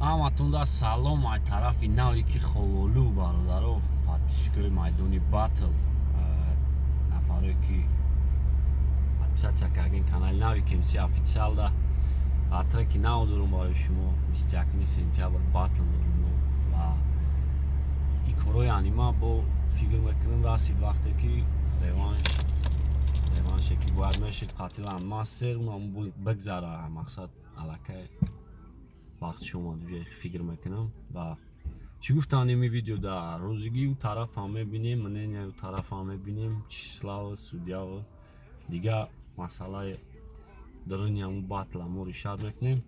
ҳаматонда салом аз тарафи нави ки ховолу бародаро подписчикои майдони батл нафаре ки подписатсия кардин канали нави КМС официал да атраки нав дорум барои шумо 21 сентябр батл дорум ва икорои анима бо фикр мекунам расид вақте ки реванше ки бояд мешид қатилан мастер унам бигзара мақсад аллакай вақти шумо дуҷаи фикр мекунам ва чӣ гуфтан ими видео да розигию тарафам мебинем мненияю тарафам мебинем числао судяо дига масъалаи даруни ҳамун батла мо решат мекунем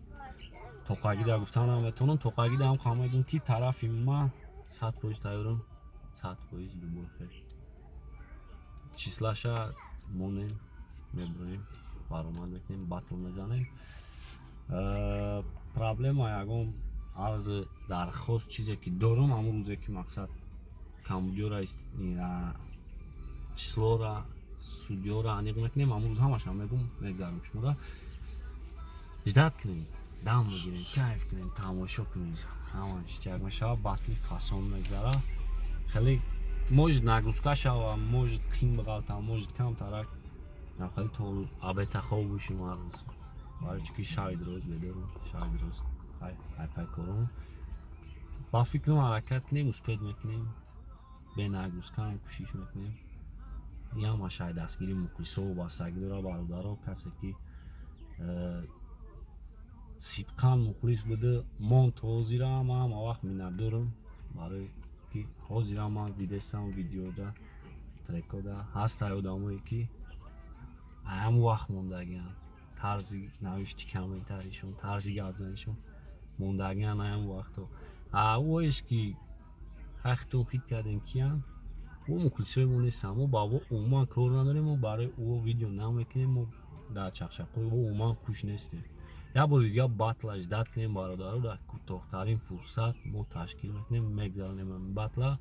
тоқагида гуфтанам метавонам тоқагида ҳам қам мегӯям ки тарафи ман 100% тайёрам 100% дубохел числаша монем мебурем баромад мекунем батл мезанем проблема ягон арзи дархост чизе ки дорам ҳамун рӯзе ки мақсад камбудиёра числора судёра аниқ мекунем ҳамун рӯз ҳамашам мегӯм мегзарам шумода ждат кунем дам бигирем кайф кунем тамошо кунем ҳамаш як мешава батли фасон мегзара хеле может нагрузка шава может қин биғалтам может камтарак хеле то абетахоб бошем ҳар рӯз барои чӣ ки шави дуроз бедорум шави дуроз айпайкорум ба фикрам ҳаракат кунем успед мекунем бенагрузкам кӯшиш мекунем ҳамашай дастгири мухлисову бастагӣ дора бародаро касе ки сидқан мухлис буда мон то ҳозирам ман ҳама вақт миннатдорам барое ки ҳозирам ман дидестам видеода трекода ҳастае одамое ки ҳамун вақт мондагиан тарзи навишти комментаришон тарзи гапзанишон мондагиан ҳамун вақто овоеш ки ҳахтон хит кардем киян мо мухлисои мо нестам мо ба во умуман кор надорем мо барои ӯ видео намекунем мо дар чақчақҳои во умуман куш нестем як бори дига батла ждат кунем бародаро дар кӯтоҳтарин фурсат мо ташкил мекунем мегзаронем ҳамин батла